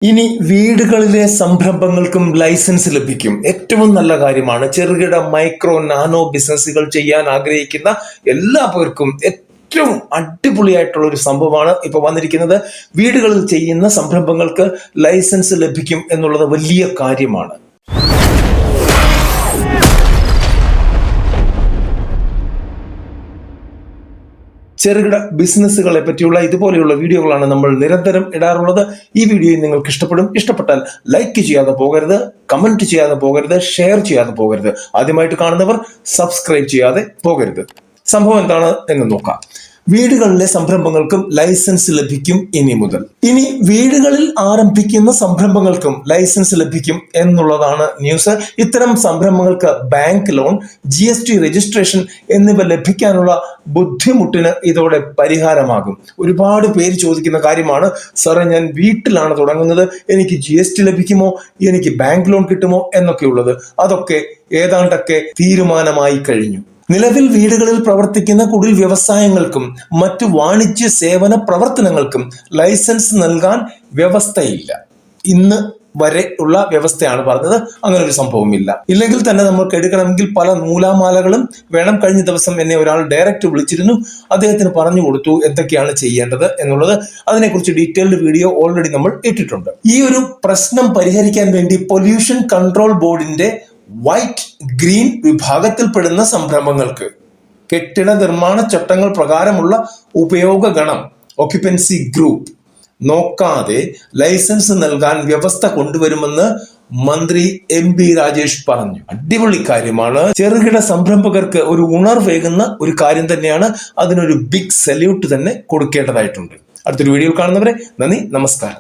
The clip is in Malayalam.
ഇനി വീടുകളിലെ സംരംഭങ്ങൾക്കും ലൈസൻസ് ലഭിക്കും. ഏറ്റവും നല്ല കാര്യമാണ്. ചെറുകിട മൈക്രോ നാനോ ബിസിനസ്സുകൾ ചെയ്യാൻ ആഗ്രഹിക്കുന്ന എല്ലാ പേർക്കും ഏറ്റവും അടിപൊളിയായിട്ടുള്ള ഒരു സംഭവമാണ് ഇപ്പൊ വന്നിരിക്കുന്നത്. വീടുകളിൽ ചെയ്യുന്ന സംരംഭങ്ങൾക്ക് ലൈസൻസ് ലഭിക്കും എന്നുള്ളത് വലിയ കാര്യമാണ്. ചെറുകിട ബിസിനസ്സുകളെ പറ്റിയുള്ള ഇതുപോലെയുള്ള വീഡിയോകളാണ് നമ്മൾ നിരന്തരം ഇടാറുള്ളത്. ഈ വീഡിയോ നിങ്ങൾക്ക് ഇഷ്ടപ്പെട്ടാൽ ലൈക്ക് ചെയ്യാതെ പോകരുത്, കമന്റ് ചെയ്യാതെ പോകരുത്, ഷെയർ ചെയ്യാതെ പോകരുത്. ആദ്യമായിട്ട് കാണുന്നവർ സബ്സ്ക്രൈബ് ചെയ്യാതെ പോകരുത്. സംഭവം എന്താണ് എന്ന് നോക്കാം. വീടുകളിലെ സംരംഭങ്ങൾക്കും ലൈസൻസ് ലഭിക്കും ഇനി മുതൽ. ഇനി വീടുകളിൽ ആരംഭിക്കുന്ന സംരംഭങ്ങൾക്കും ലൈസൻസ് ലഭിക്കും എന്നുള്ളതാണ് ന്യൂസ്. ഇത്തരം സംരംഭങ്ങൾക്ക് ബാങ്ക് ലോൺ, GST രജിസ്ട്രേഷൻ എന്നിവ ലഭിക്കാനുള്ള ബുദ്ധിമുട്ടിന് ഇതോടെ പരിഹാരമാകും. ഒരുപാട് പേര് ചോദിക്കുന്ന കാര്യമാണ്, സാറേ ഞാൻ വീട്ടിലാണ് തുടങ്ങുന്നത്, എനിക്ക് GST ലഭിക്കുമോ, എനിക്ക് ബാങ്ക് ലോൺ കിട്ടുമോ എന്നൊക്കെയുള്ളത്. അതൊക്കെ ഏതാണ്ടൊക്കെ തീരുമാനമായി കഴിഞ്ഞു. നിലവിൽ വീടുകളിൽ പ്രവർത്തിക്കുന്ന കുടിൽ വ്യവസായങ്ങൾക്കും മറ്റു വാണിജ്യ സേവന പ്രവർത്തനങ്ങൾക്കും ലൈസൻസ് നൽകാൻ വ്യവസ്ഥയില്ല. ഇന്ന് വരെ ഉള്ള വ്യവസ്ഥയാണ് പറഞ്ഞത്. അങ്ങനെ ഒരു സംഭവമില്ല. ഇല്ലെങ്കിൽ തന്നെ നമുക്ക് എടുക്കണമെങ്കിൽ പല നൂലാമാലകളും വേണം. കഴിഞ്ഞ ദിവസം എന്നെ ഒരാൾ ഡയറക്റ്റ് വിളിച്ചിരുന്നു. അദ്ദേഹത്തിന് പറഞ്ഞു കൊടുത്തു എന്തൊക്കെയാണ് ചെയ്യേണ്ടത് എന്നുള്ളത്. അതിനെക്കുറിച്ച് ഡീറ്റെയിൽഡ് വീഡിയോ ഓൾറെഡി നമ്മൾ ഇട്ടിട്ടുണ്ട്. ഈ ഒരു പ്രശ്നം പരിഹരിക്കാൻ വേണ്ടി പൊല്യൂഷൻ കൺട്രോൾ ബോർഡിന്റെ വൈറ്റ് ഗ്രീൻ വിഭാഗത്തിൽപ്പെടുന്ന സംരംഭങ്ങൾക്ക് കെട്ടിട നിർമ്മാണ ചട്ടങ്ങൾ പ്രകാരമുള്ള ഉപയോഗ ഗണം ഓക്യുപ്പൻസി ഗ്രൂപ്പ് നോക്കാതെ ലൈസൻസ് നൽകാൻ വ്യവസ്ഥ കൊണ്ടുവരുമെന്ന് മന്ത്രി MP രാജേഷ് പറഞ്ഞു. അടിപൊളി കാര്യമാണ്. ചെറുകിട സംരംഭകർക്ക് ഒരു ഉണർവേകുന്ന ഒരു കാര്യം തന്നെയാണ്. അതിനൊരു ബിഗ് സല്യൂട്ട് തന്നെ കൊടുക്കേണ്ടതായിട്ടുണ്ട്. അടുത്തൊരു വീഡിയോയിൽ കാണുന്നവരെ നന്ദി, നമസ്കാരം.